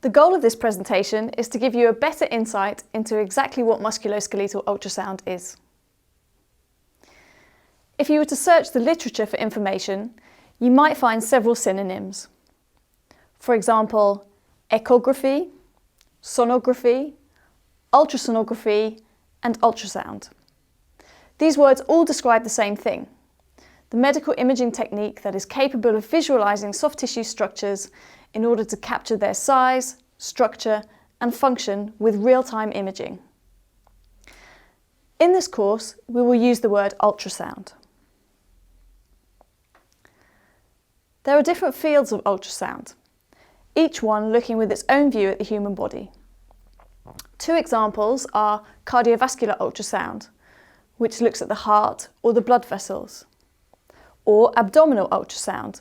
The goal of this presentation is to give you a better insight into exactly what musculoskeletal ultrasound is. If you were to search the literature for information, you might find several synonyms. For example, echography, sonography, ultrasonography, and ultrasound. These words all describe the same thing: the medical imaging technique that is capable of visualizing soft tissue structures in order to capture their size, structure, and function with real-time imaging. In this course, we will use the word ultrasound. There are different fields of ultrasound, each one looking with its own view at the human body. Two examples are cardiovascular ultrasound, which looks at the heart or the blood vessels, or abdominal ultrasound,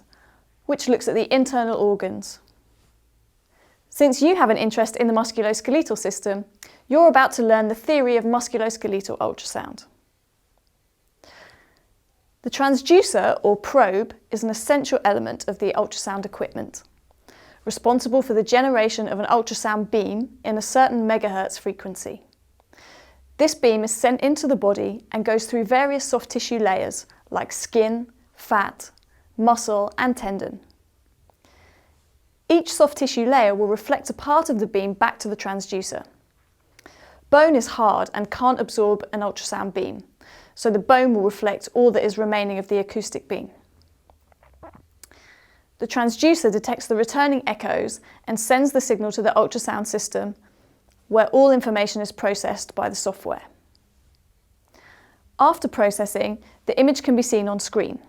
which looks at the internal organs. Since you have an interest in the musculoskeletal system, you're about to learn the theory of musculoskeletal ultrasound. The transducer or probe is an essential element of the ultrasound equipment, responsible for the generation of an ultrasound beam in a certain megahertz frequency. This beam is sent into the body and goes through various soft tissue layers like skin, fat, muscle, and tendon. Each soft tissue layer will reflect a part of the beam back to the transducer. Bone is hard and can't absorb an ultrasound beam, so the bone will reflect all that is remaining of the acoustic beam. The transducer detects the returning echoes and sends the signal to the ultrasound system, where all information is processed by the software. After processing, the image can be seen on screen.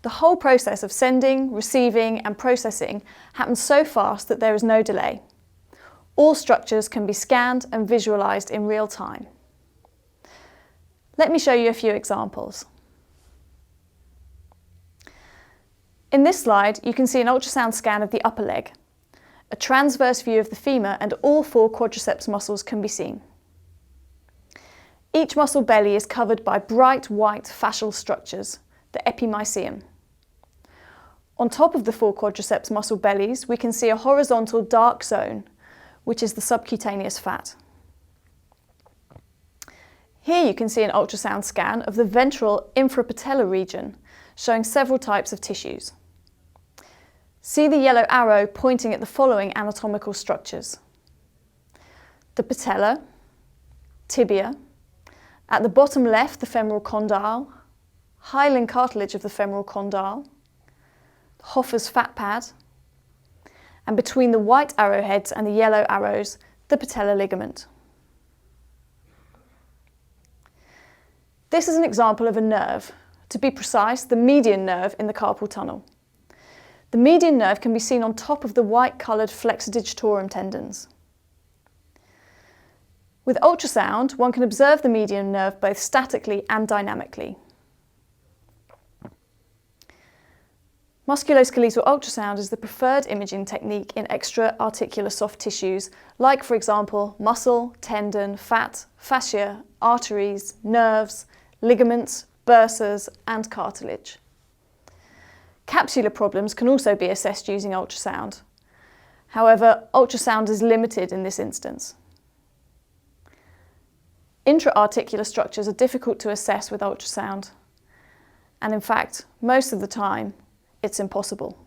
The whole process of sending, receiving, and processing happens so fast that there is no delay. All structures can be scanned and visualized in real time. Let me show you a few examples. In this slide, you can see an ultrasound scan of the upper leg. A transverse view of the femur and all four quadriceps muscles can be seen. Each muscle belly is covered by bright white fascial structures, the epimysium. On top of the four quadriceps muscle bellies, we can see a horizontal dark zone, which is the subcutaneous fat. Here you can see an ultrasound scan of the ventral infrapatellar region, showing several types of tissues. See the yellow arrow pointing at the following anatomical structures: the patella, tibia, at the bottom left the femoral condyle, hyaline cartilage of the femoral condyle, Hoffer's fat pad, and between the white arrowheads and the yellow arrows, the patellar ligament. This is an example of a nerve, to be precise, the median nerve in the carpal tunnel. The median nerve can be seen on top of the white-coloured flexor digitorum tendons. With ultrasound, one can observe the median nerve both statically and dynamically. Musculoskeletal ultrasound is the preferred imaging technique in extra-articular soft tissues, like, for example, muscle, tendon, fat, fascia, arteries, nerves, ligaments, bursas, and cartilage. Capsular problems can also be assessed using ultrasound. However, ultrasound is limited in this instance. Intra-articular structures are difficult to assess with ultrasound, and in fact, most of the time, it's impossible.